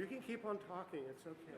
You can keep on talking, it's okay.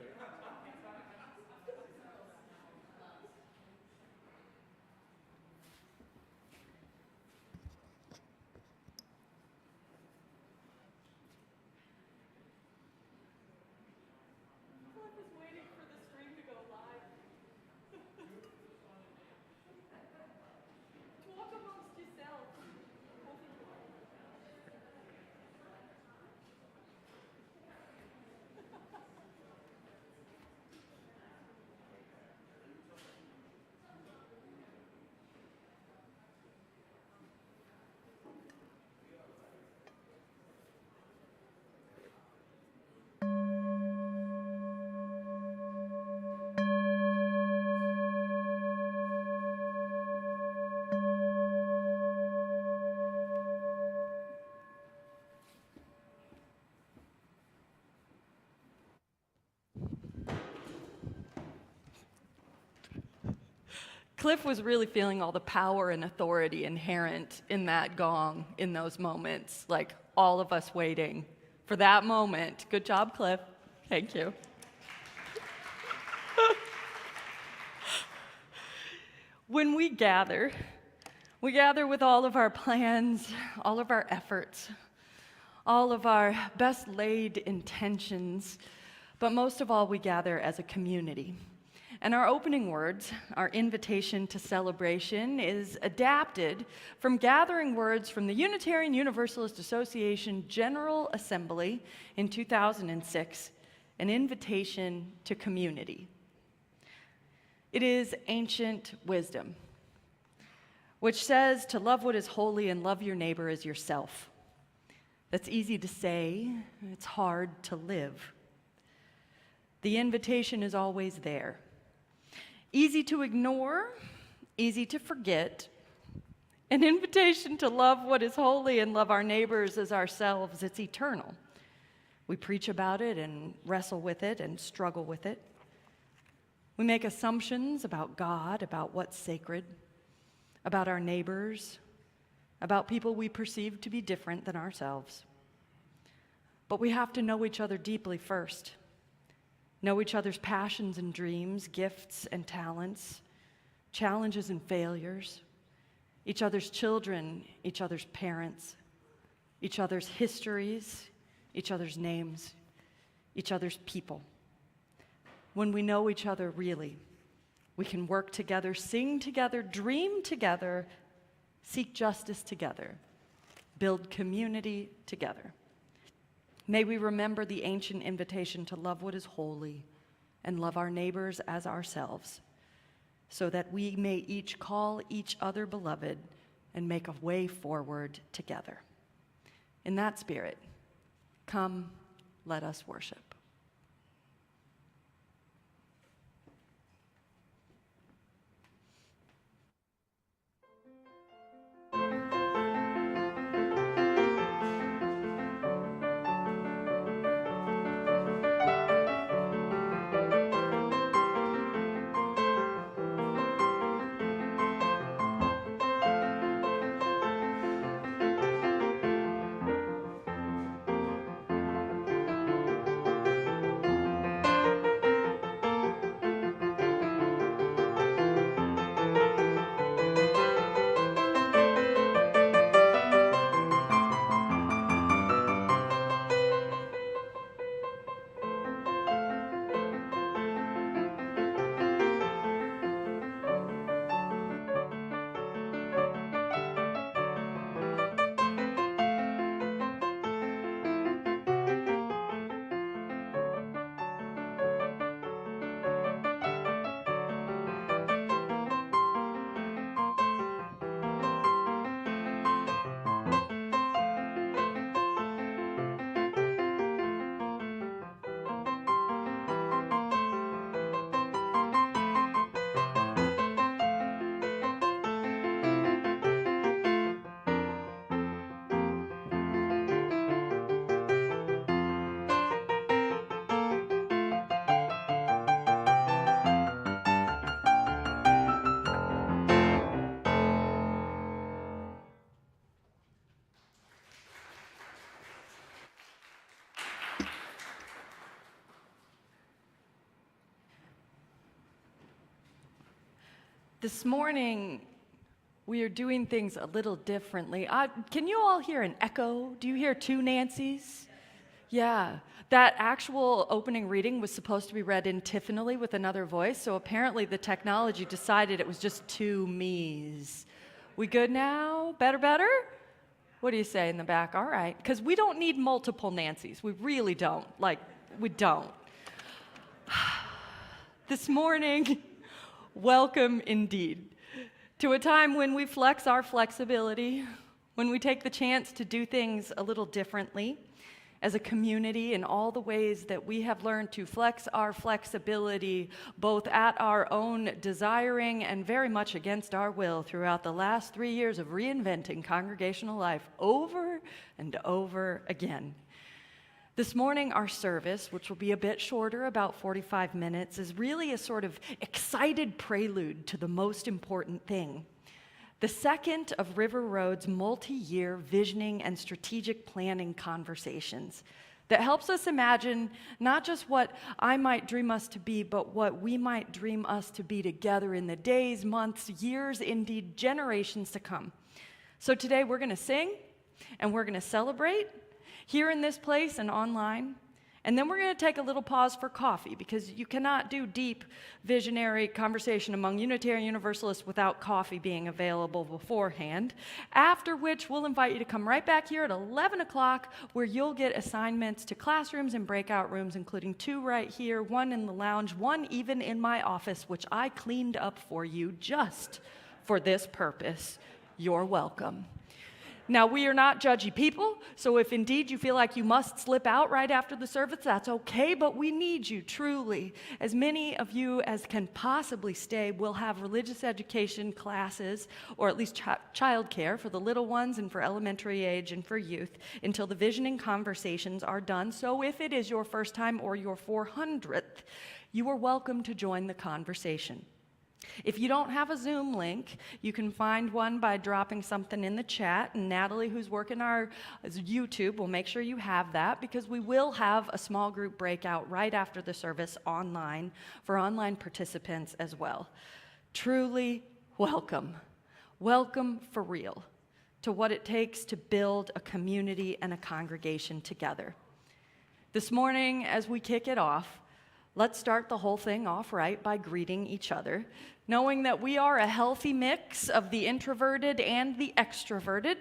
Cliff was really feeling all the power and authority inherent in that gong in those moments, like all of us waiting for that moment. Good job, Cliff. Thank you. When we gather with all of our plans, all of our efforts, all of our best laid intentions, but most of all, we gather as a community. And our opening words, our invitation to celebration, is adapted from gathering words from the Unitarian Universalist Association General Assembly in 2006, an invitation to community. It is ancient wisdom, which says to love what is holy and love your neighbor as yourself. That's easy to say, it's hard to live. The invitation is always there. Easy to ignore, easy to forget. An invitation to love what is holy and love our neighbors as ourselves. It's eternal. We preach about it and wrestle with it and struggle with it. We make assumptions about God, about what's sacred, about our neighbors, about people we perceive to be different than ourselves. But we have to know each other deeply first. Know each other's passions and dreams, gifts and talents, challenges and failures, each other's children, each other's parents, each other's histories, each other's names, each other's people. When we know each other really, we can work together, sing together, dream together, seek justice together, build community together. May we remember the ancient invitation to love what is holy and love our neighbors as ourselves, so that we may each call each other beloved and make a way forward together. In that spirit, come, let us worship. This morning, we are doing things a little differently. Can you all hear an echo? Do you hear two Nancys? Yeah. That actual opening reading was supposed to be read antiphonally with another voice, so apparently the technology decided it was just two me's. We good now? Better? What do you say in the back? All right. Because we don't need multiple Nancys. We really don't. We don't. This morning, welcome indeed to a time when we flex our flexibility, when we take the chance to do things a little differently as a community in all the ways that we have learned to flex our flexibility, both at our own desiring and very much against our will throughout the last 3 years of reinventing congregational life over and over again. This morning, our service, which will be a bit shorter, about 45 minutes, is really a sort of excited prelude to the most important thing. The second of River Road's multi-year visioning and strategic planning conversations that helps us imagine not just what I might dream us to be, but what we might dream us to be together in the days, months, years, indeed generations to come. So today we're going to sing and we're going to celebrate here in this place and online. And then we're going to take a little pause for coffee, because you cannot do deep visionary conversation among Unitarian Universalists without coffee being available beforehand, after which we'll invite you to come right back here at 11 o'clock, where you'll get assignments to classrooms and breakout rooms, including 2 right here, 1 in the lounge, 1 even in my office, which I cleaned up for you just for this purpose. You're welcome. Now, we are not judgy people, so if indeed you feel like you must slip out right after the service, that's okay, but we need you, truly. As many of you as can possibly stay will have religious education classes, or at least child care for the little ones and for elementary age and for youth, until the visioning conversations are done. So if it is your first time or your 400th, you are welcome to join the conversation. If you don't have a Zoom link, you can find one by dropping something in the chat, and Natalie, who's working our YouTube, will make sure you have that, because we will have a small group breakout right after the service online for online participants as well. Truly welcome. Welcome for real to what it takes to build a community and a congregation together. This morning, as we kick it off, let's start the whole thing off right by greeting each other, knowing that we are a healthy mix of the introverted and the extroverted,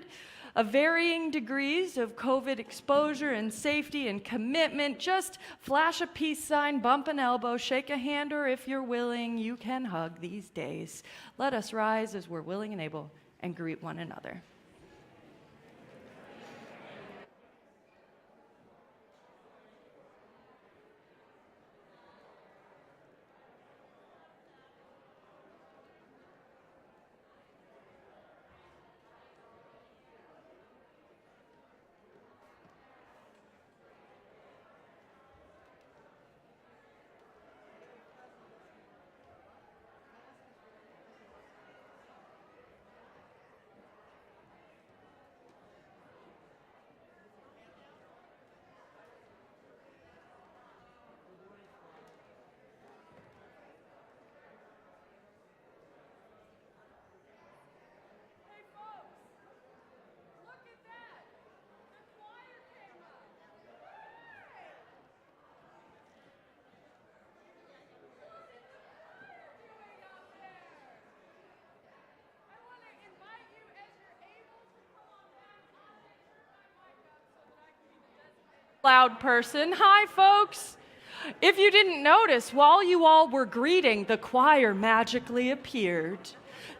of varying degrees of COVID exposure and safety and commitment. Just flash a peace sign, bump an elbow, shake a hand, or if you're willing, you can hug these days. Let us rise as we're willing and able and greet one another. Loud person. Hi, folks. If you didn't notice, while you all were greeting, the choir magically appeared.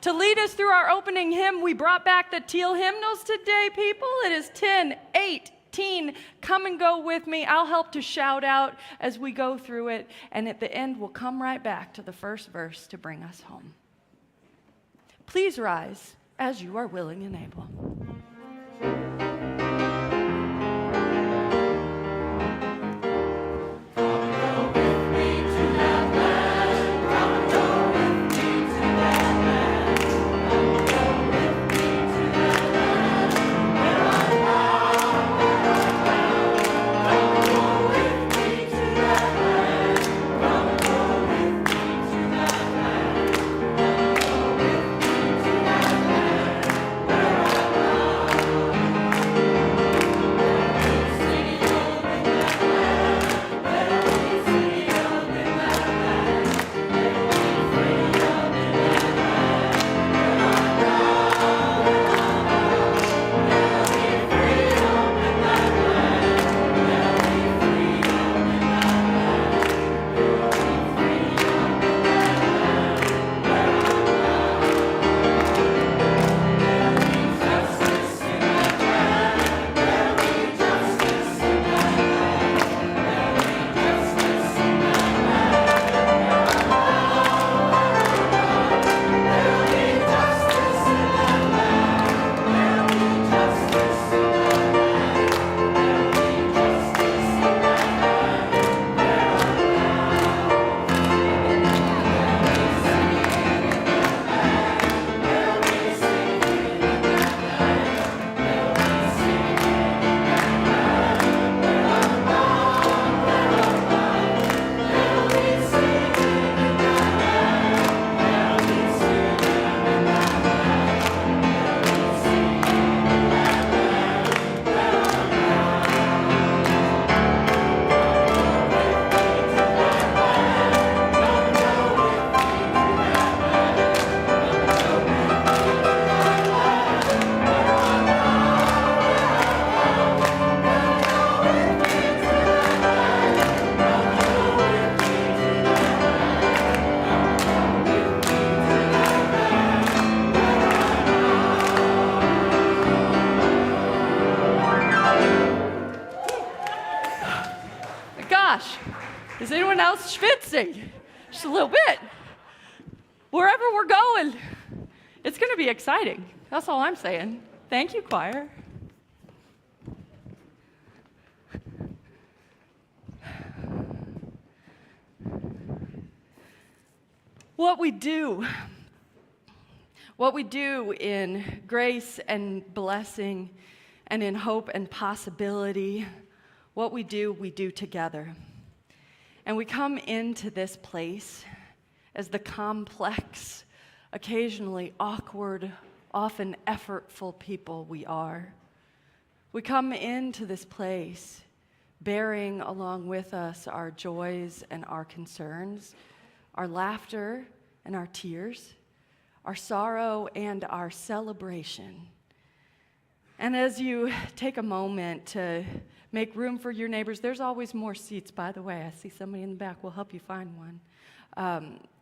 To lead us through our opening hymn, we brought back the teal hymnals today, people. It is 10:18. Come and go with me. I'll help to shout out as we go through it, and at the end, we'll come right back to the first verse to bring us home. Please rise as you are willing and able. gosh. Is anyone else schwitzing? Just a little bit. Wherever we're going, it's going to be exciting. That's all I'm saying. Thank you, choir. What we do in grace and blessing and in hope and possibility, what we do together. And we come into this place as the complex, occasionally awkward, often effortful people we are. We come into this place bearing along with us our joys and our concerns, our laughter and our tears, our sorrow and our celebration. And as you take a moment to make room for your neighbors, there's always more seats, by the way. I see somebody in the back. We'll help you find one.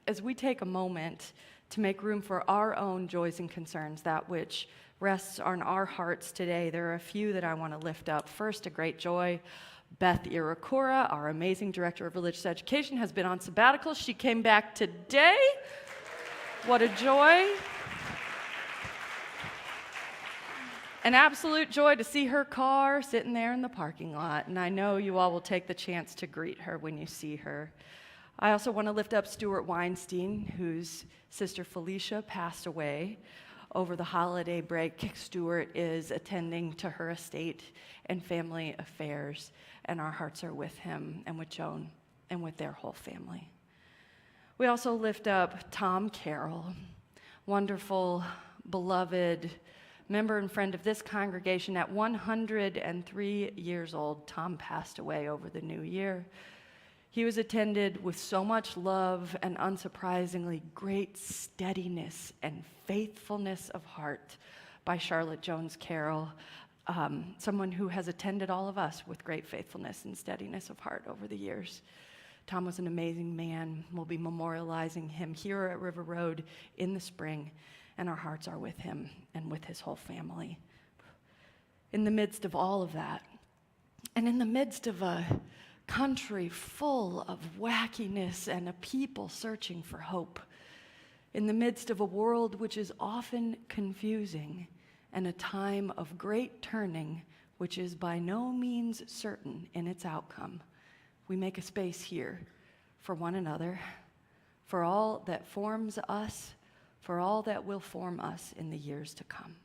As we take a moment to make room for our own joys and concerns, that which rests on our hearts today, there are a few that I want to lift up. First, a great joy. Beth Irakura, our amazing Director of Religious Education, has been on sabbatical. She came back today. What a joy. An absolute joy to see her car sitting there in the parking lot, and I know you all will take the chance to greet her when you see her. I also want to lift up Stuart Weinstein, whose sister Felicia passed away over the holiday break. Stuart is attending to her estate and family affairs, and our hearts are with him and with Joan and with their whole family. We also lift up Tom Carroll, wonderful, beloved member and friend of this congregation. At 103 years old, Tom passed away over the new year. He was attended with so much love and, unsurprisingly, great steadiness and faithfulness of heart by Charlotte Jones Carroll, someone who has attended all of us with great faithfulness and steadiness of heart over the years. Tom was an amazing man. We'll be memorializing him here at River Road in the spring, and our hearts are with him and with his whole family. In the midst of all of that, and in the midst of a country full of wackiness and a people searching for hope, in the midst of a world which is often confusing and a time of great turning which is by no means certain in its outcome, we make a space here for one another, for all that forms us, for all that will form us in the years to come.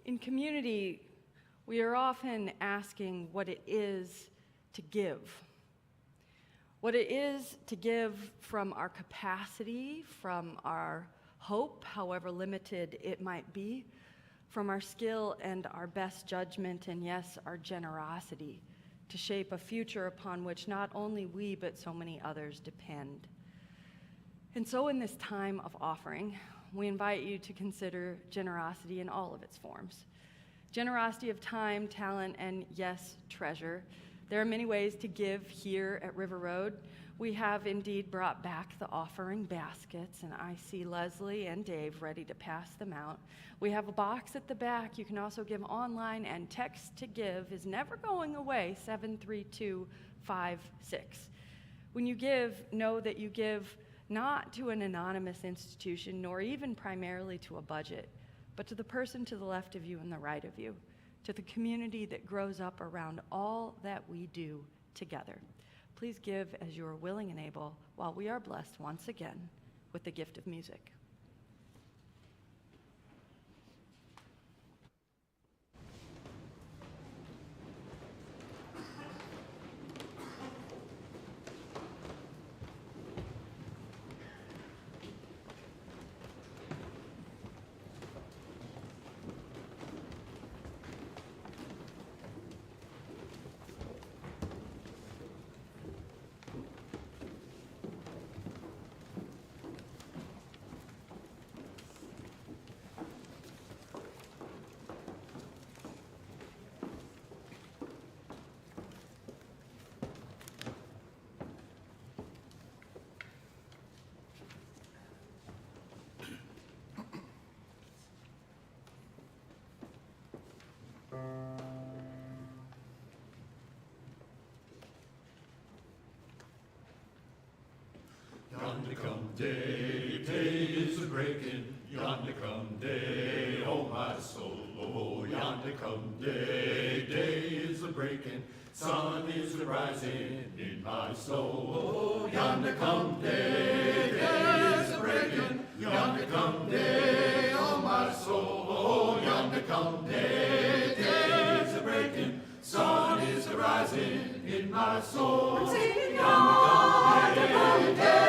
In community, we are often asking what it is to give. What it is to give from our capacity, from our hope, however limited it might be, from our skill and our best judgment, and yes, our generosity, to shape a future upon which not only we, but so many others depend. And so in this time of offering, we invite you to consider generosity in all of its forms. Generosity of time, talent, and yes, treasure There are many ways to give here at River Road. We have indeed brought back the offering baskets, and I see Leslie and Dave ready to pass them out. We have a box at the back. You can also give online, and text to give is never going away, 73256. When you give, know that you give not to an anonymous institution, nor even primarily to a budget, but to the person to the left of you and the right of you, to the community that grows up around all that we do together. Please give as you are willing and able, while we are blessed once again with the gift of music. Yonder come day, day is a breaking. Yonder come day, oh my soul. Oh, yonder come day, day is a breaking. Sun is a rising in my soul. Oh, yonder come day, day is a breaking. Yonder come day, oh my soul. Oh, yonder come day, day is a breaking. Sun is a rising in my soul. I'm singing yonder come day.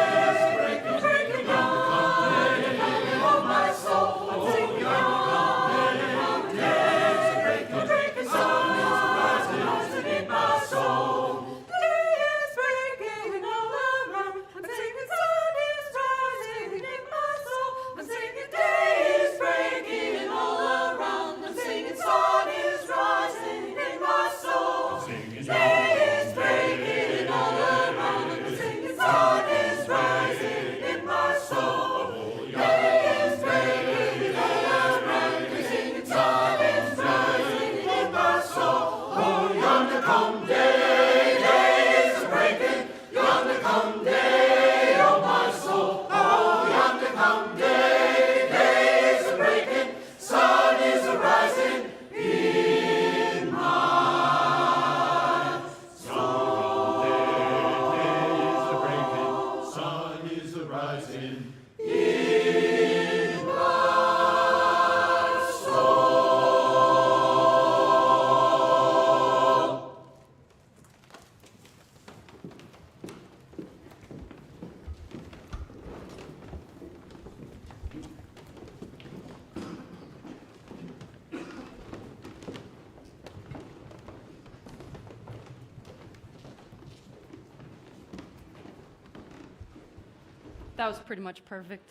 That was pretty much perfect.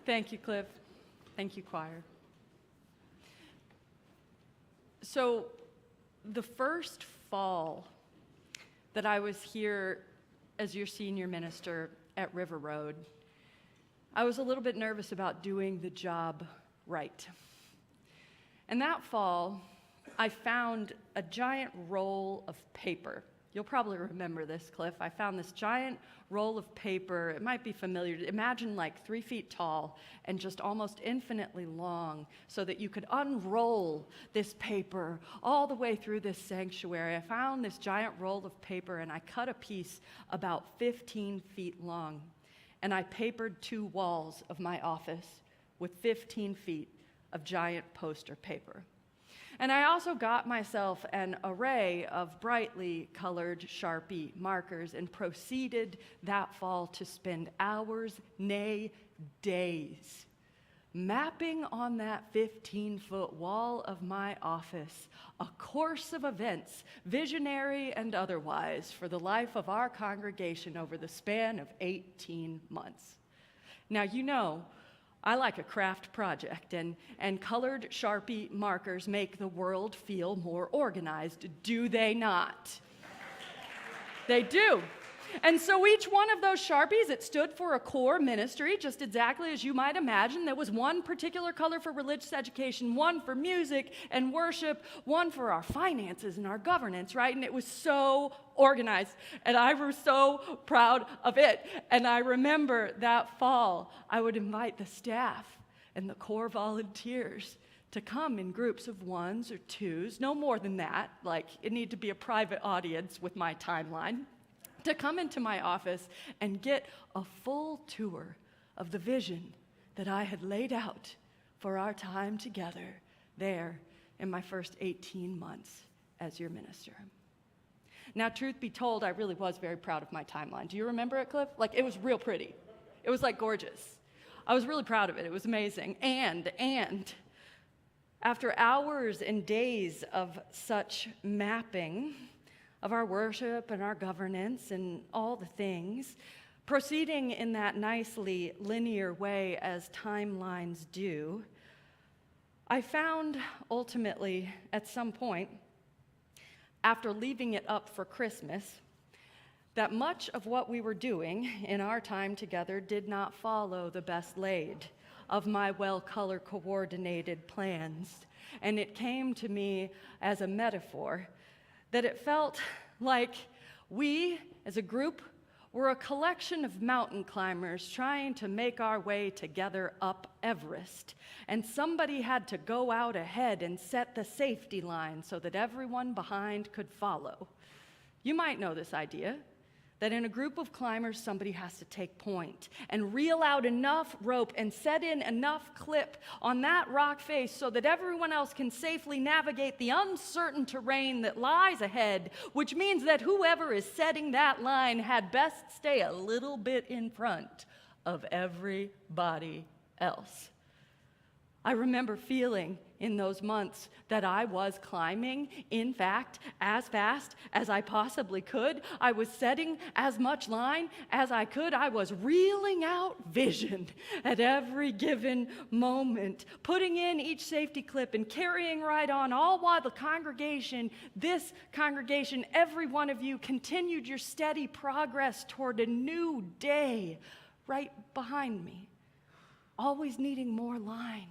Thank you, Cliff. Thank you, choir. So, the first fall that I was here as your senior minister at River Road, I was a little bit nervous about doing the job right. And that fall, I found a giant roll of paper. You'll probably remember this, Cliff. I found this giant roll of paper. It might be familiar. Imagine like 3 feet tall and just almost infinitely long so that you could unroll this paper all the way through this sanctuary. I found this giant roll of paper and I cut a piece about 15 feet long. And I papered 2 walls of my office with 15 feet of giant poster paper. And I also got myself an array of brightly colored Sharpie markers and proceeded that fall to spend hours, nay, days, mapping on that 15-foot wall of my office a course of events, visionary and otherwise, for the life of our congregation over the span of 18 months. Now, you know, I like a craft project, and colored Sharpie markers make the world feel more organized, do they not? They do. And so each one of those Sharpies, it stood for a core ministry, just exactly as you might imagine. There was one particular color for religious education, one for music and worship, one for our finances and our governance, right? And it was so organized, and I was so proud of it. And I remember that fall, I would invite the staff and the core volunteers to come in groups of ones or twos, no more than that, like it needed to be a private audience with my timeline, to come into my office and get a full tour of the vision that I had laid out for our time together there in my first 18 months as your minister. Now, truth be told, I really was very proud of my timeline. Do you remember it, Cliff? Like, it was real pretty. It was, like, gorgeous. I was really proud of it. It was amazing. And after hours and days of such mapping of our worship and our governance and all the things, proceeding in that nicely linear way as timelines do, I found ultimately at some point, after leaving it up for Christmas, that much of what we were doing in our time together did not follow the best laid of my well-color coordinated plans. And it came to me as a metaphor that it felt like we, as a group, were a collection of mountain climbers trying to make our way together up Everest. And somebody had to go out ahead and set the safety line so that everyone behind could follow. You might know this idea, that in a group of climbers, somebody has to take point and reel out enough rope and set in enough clip on that rock face so that everyone else can safely navigate the uncertain terrain that lies ahead, which means that whoever is setting that line had best stay a little bit in front of everybody else. I remember feeling in those months that I was climbing, in fact, as fast as I possibly could. I was setting as much line as I could. I was reeling out vision at every given moment, putting in each safety clip and carrying right on, all while the congregation, this congregation, every one of you continued your steady progress toward a new day right behind me, always needing more line.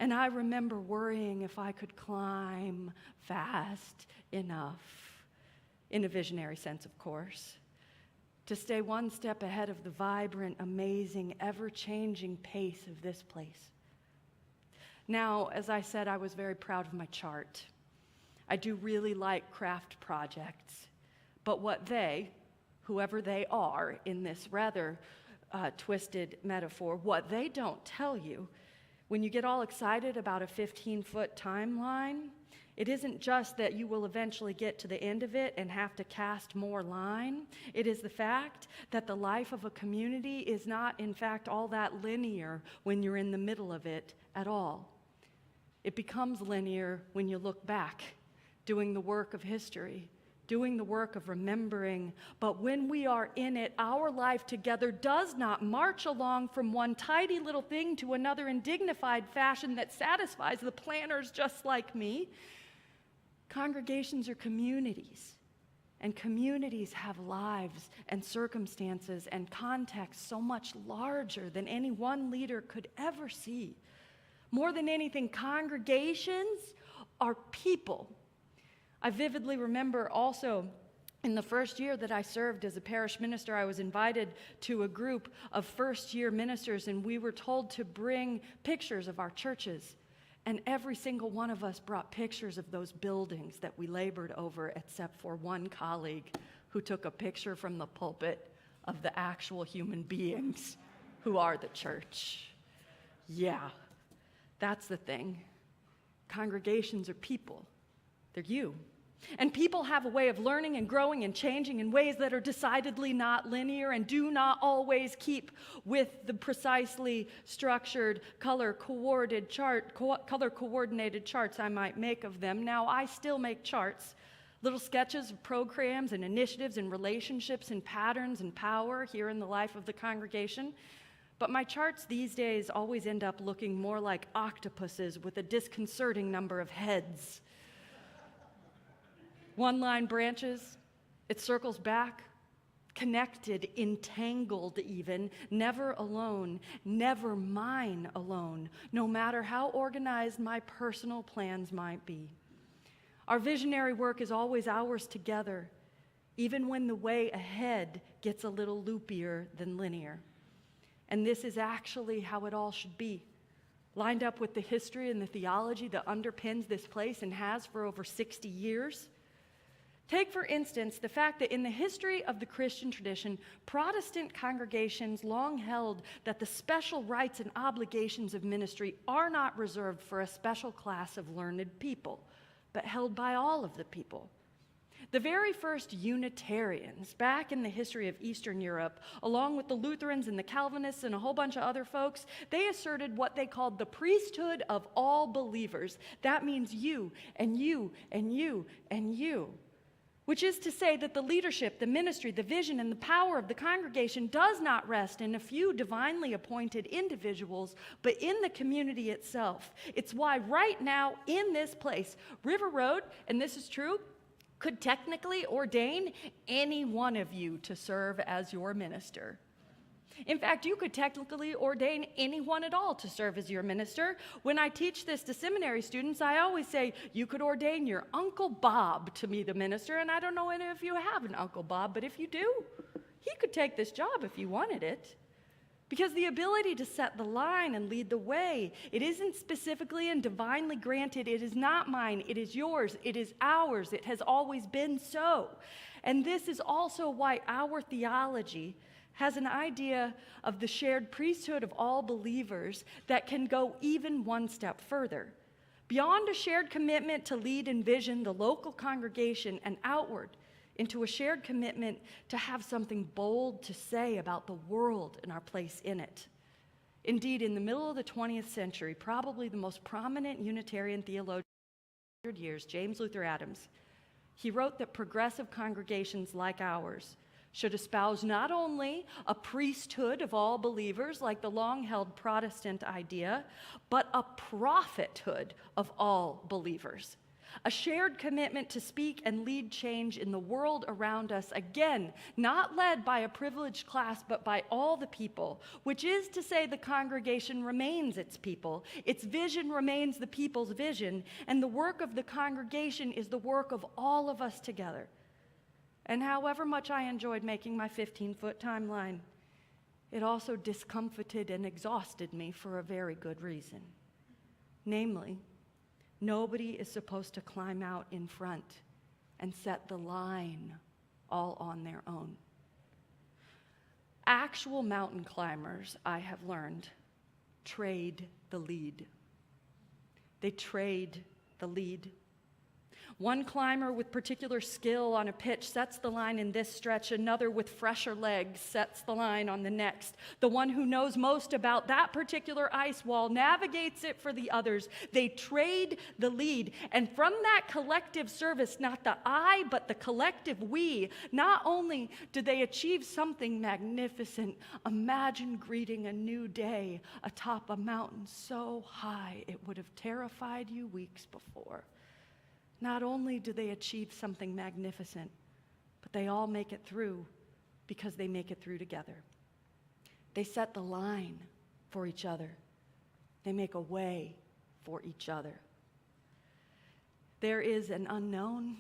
And I remember worrying if I could climb fast enough, in a visionary sense, of course, to stay one step ahead of the vibrant, amazing, ever-changing pace of this place. Now, as I said, I was very proud of my chart. I do really like craft projects, but what they, whoever they are in this rather twisted metaphor, what they don't tell you when you get all excited about a 15-foot timeline, it isn't just that you will eventually get to the end of it and have to cast more line. It is the fact that the life of a community is not, in fact, all that linear when you're in the middle of it at all. It becomes linear when you look back, doing the work of history, doing the work of remembering. But when we are in it, our life together does not march along from one tidy little thing to another in dignified fashion that satisfies the planners just like me. Congregations are communities, and communities have lives and circumstances and contexts so much larger than any one leader could ever see. More than anything, congregations are people. I vividly remember also in the first year that I served as a parish minister, I was invited to a group of first-year ministers, and we were told to bring pictures of our churches. And every single one of us brought pictures of those buildings that we labored over, except for one colleague who took a picture from the pulpit of the actual human beings who are the church. Yeah, that's the thing. Congregations are people. They're you. And people have a way of learning and growing and changing in ways that are decidedly not linear and do not always keep with the precisely structured, color-coordinated charts I might make of them. Now, I still make charts, little sketches of programs and initiatives and relationships and patterns and power here in the life of the congregation. But my charts these days always end up looking more like octopuses with a disconcerting number of heads. One-line branches, it circles back, connected, entangled even, never alone, never mine alone, no matter how organized my personal plans might be. Our visionary work is always ours together, even when the way ahead gets a little loopier than linear. And this is actually how it all should be, lined up with the history and the theology that underpins this place and has for over 60 years. Take, for instance, the fact that in the history of the Christian tradition, Protestant congregations long held that the special rights and obligations of ministry are not reserved for a special class of learned people, but held by all of the people. The very first Unitarians back in the history of Eastern Europe, along with the Lutherans and the Calvinists and a whole bunch of other folks, they asserted what they called the priesthood of all believers. That means you and you and you and you. Which is to say that the leadership, the ministry, the vision, and the power of the congregation does not rest in a few divinely appointed individuals, but in the community itself. It's why right now in this place, River Road, and this is true, could technically ordain any one of you to serve as your minister. In fact, you could technically ordain anyone at all to serve as your minister. When I teach this to seminary students, I always say, you could ordain your Uncle Bob to be the minister, and I don't know any of you have an Uncle Bob, but if you do, he could take this job if you wanted it. Because the ability to set the line and lead the way, it isn't specifically and divinely granted. It is not mine. It is yours. It is ours. It has always been so. And this is also why our theology has an idea of the shared priesthood of all believers that can go even one step further. Beyond a shared commitment to lead and vision the local congregation and outward, into a shared commitment to have something bold to say about the world and our place in it. Indeed, in the middle of the 20th century, probably the most prominent Unitarian theologian of 100 years, James Luther Adams, he wrote that progressive congregations like ours should espouse not only a priesthood of all believers, like the long-held Protestant idea, but a prophethood of all believers. A shared commitment to speak and lead change in the world around us, again, not led by a privileged class, but by all the people, which is to say the congregation remains its people, its vision remains the people's vision, and the work of the congregation is the work of all of us together. And however much I enjoyed making my 15-foot timeline, it also discomfited and exhausted me for a very good reason. Namely, nobody is supposed to climb out in front and set the line all on their own. Actual mountain climbers, I have learned, trade the lead. They trade the lead. One climber with particular skill on a pitch sets the line in this stretch. Another with fresher legs sets the line on the next. The one who knows most about that particular ice wall navigates it for the others. They trade the lead. And from that collective service, not the I, but the collective we, not only do they achieve something magnificent, imagine greeting a new day atop a mountain so high it would have terrified you weeks before. Not only do they achieve something magnificent, but they all make it through because they make it through together. They set the line for each other. They make a way for each other. There is an unknown,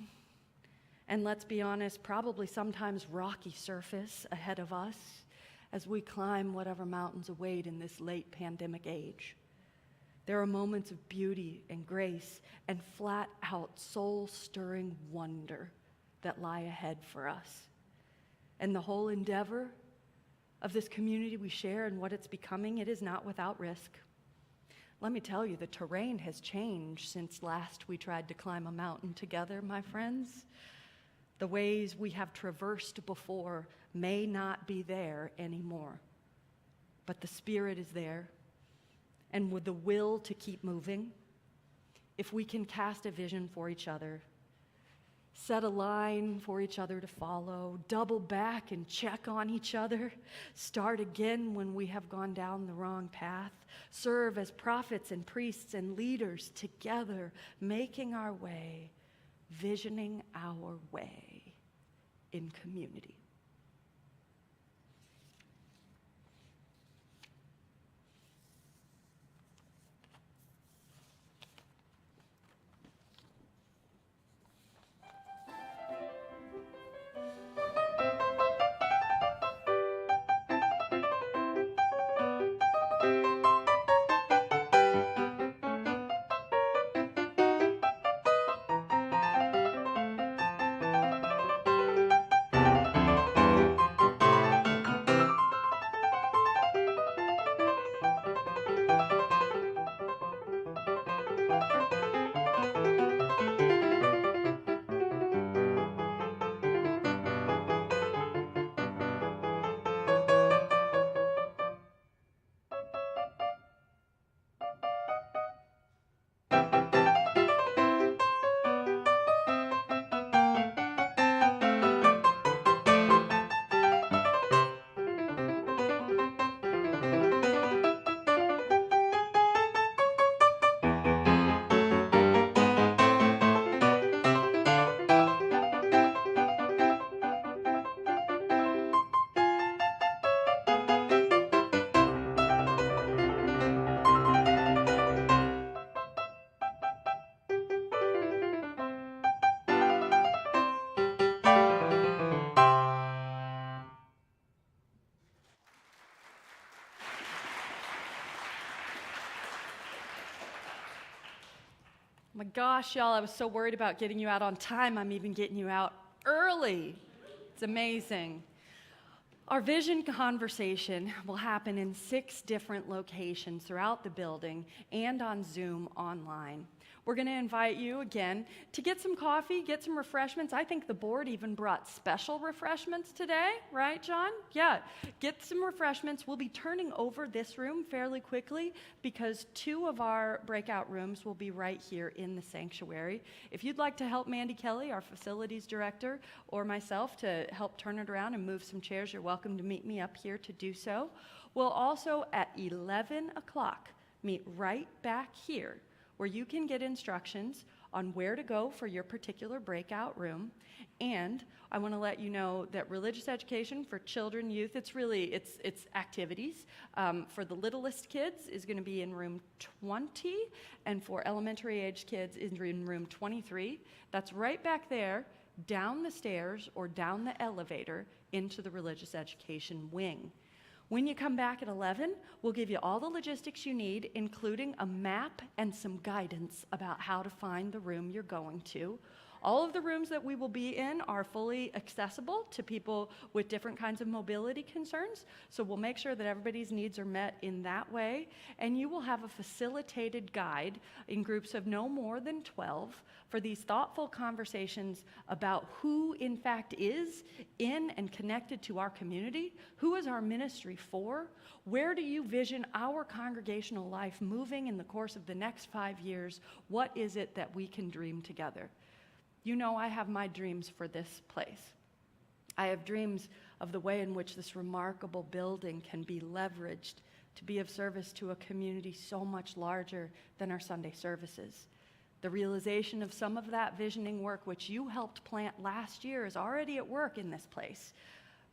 and let's be honest, probably sometimes rocky surface ahead of us as we climb whatever mountains await in this late pandemic age. There are moments of beauty and grace and flat-out soul-stirring wonder that lie ahead for us. And the whole endeavor of this community we share and what it's becoming, it is not without risk. Let me tell you, the terrain has changed since last we tried to climb a mountain together, my friends. The ways we have traversed before may not be there anymore, but the Spirit is there. And with the will to keep moving, if we can cast a vision for each other, Set a line for each other to follow, double back and check on each other, start again when we have gone down the wrong path, serve as prophets and priests and leaders together, making our way, visioning our way in community. My gosh, y'all, I was so worried about getting you out on time. I'm even getting you out early. It's amazing. Our vision conversation will happen in 6 different locations throughout the building and on Zoom online. We're going to invite you again to get some coffee, get some refreshments. I think the board even brought special refreshments today, right, John? Yeah, get some refreshments. We'll be turning over this room fairly quickly because 2 of our breakout rooms will be right here in the sanctuary. If you'd like to help Mandy Kelly, our facilities director, or myself to help turn it around and move some chairs, you're welcome to meet me up here to do so. We'll also at 11 o'clock meet right back here where you can get instructions on where to go for your particular breakout room. And I want to let you know that religious education for children, youth, it's activities. For the littlest kids is going to be in room 20, and for elementary age kids is in room 23. That's right back there, down the stairs or down the elevator into the religious education wing. When you come back at 11, we'll give you all the logistics you need, including a map and some guidance about how to find the room you're going to. All of the rooms that we will be in are fully accessible to people with different kinds of mobility concerns, so we'll make sure that everybody's needs are met in that way, and you will have a facilitated guide in groups of no more than 12 for these thoughtful conversations about who in fact is in and connected to our community, who is our ministry for, where do you vision our congregational life moving in the course of the next 5 years, what is it that we can dream together. You know I have my dreams for this place. I have dreams of the way in which this remarkable building can be leveraged to be of service to a community so much larger than our Sunday services. The realization of some of that visioning work which you helped plant last year is already at work in this place.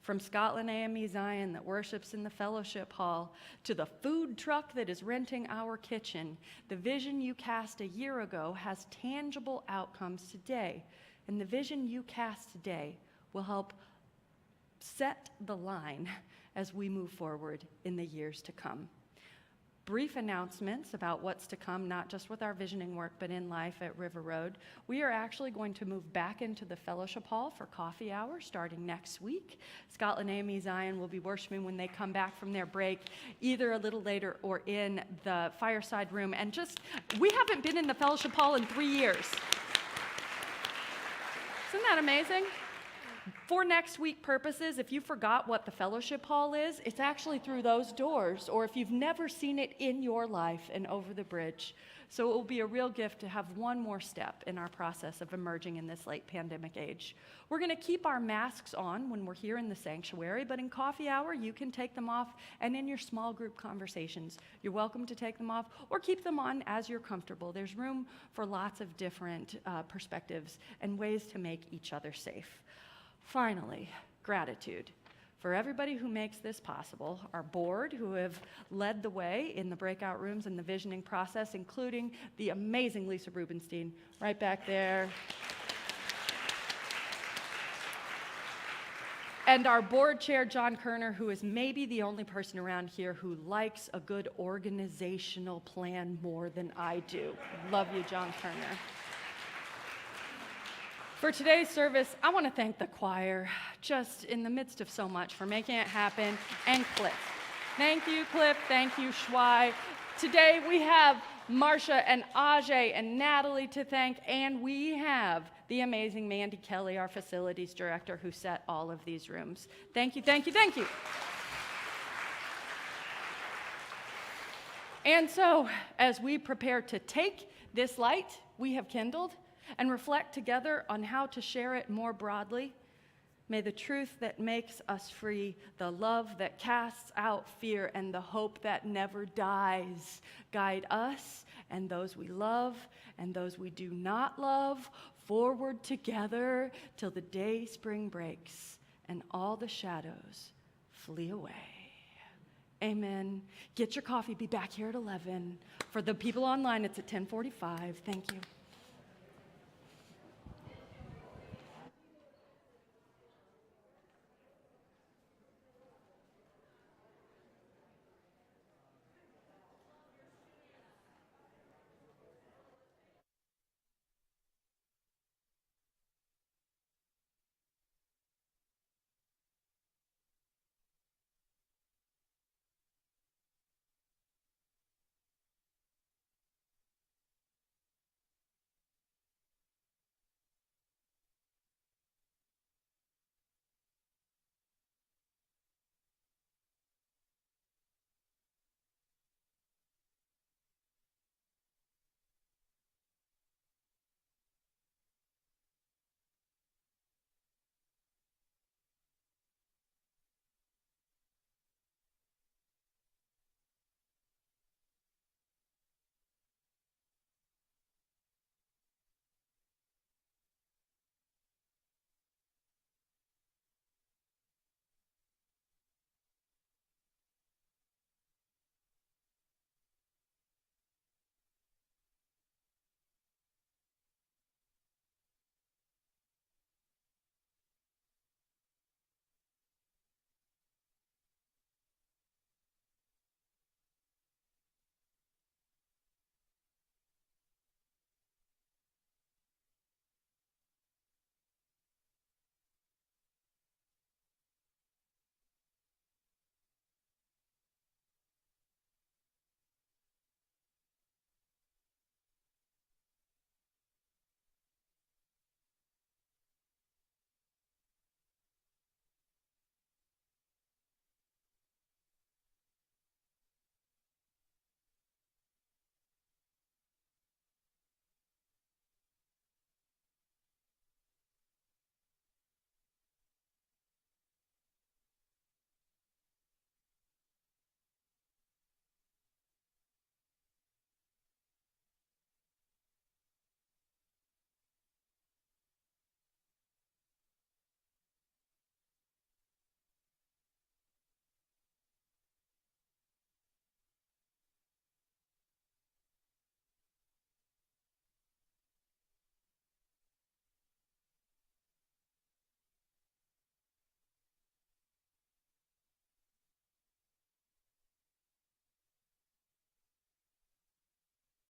From Scotland AME Zion that worships in the fellowship hall to the food truck that is renting our kitchen, the vision you cast a year ago has tangible outcomes today. And the vision you cast today will help set the line as we move forward in the years to come. Brief announcements about what's to come, not just with our visioning work, but in life at River Road. We are actually going to move back into the fellowship hall for coffee hour starting next week. Scotland AME Zion will be worshiping when they come back from their break, either a little later or in the fireside room. And we haven't been in the fellowship hall in 3 years. Isn't that amazing? For next week purposes, if you forgot what the fellowship hall is, it's actually through those doors, or if you've never seen it in your life and over the bridge. So it will be a real gift to have one more step in our process of emerging in this late pandemic age. We're going to keep our masks on when we're here in the sanctuary, but in coffee hour, you can take them off, and in your small group conversations, you're welcome to take them off or keep them on as you're comfortable. There's room for lots of different perspectives and ways to make each other safe. Finally, gratitude for everybody who makes this possible, our board who have led the way in the breakout rooms and the visioning process, including the amazing Lisa Rubenstein right back there. And our board chair, John Kerner, who is maybe the only person around here who likes a good organizational plan more than I do. Love you, John Kerner. For today's service, I want to thank the choir, just in the midst of so much, for making it happen, and Cliff. Thank you, Cliff. Thank you, Schwei. Today we have Marcia and Ajay and Natalie to thank, and we have the amazing Mandy Kelly, our facilities director, who set all of these rooms. Thank you, thank you, thank you. And so, as we prepare to take this light we have kindled and reflect together on how to share it more broadly, may the truth that makes us free, the love that casts out fear, and the hope that never dies guide us and those we love and those we do not love forward together till the day spring breaks and all the shadows flee away. Amen. Get your coffee. Be back here at 11. For the people online, it's at 10:45. Thank you.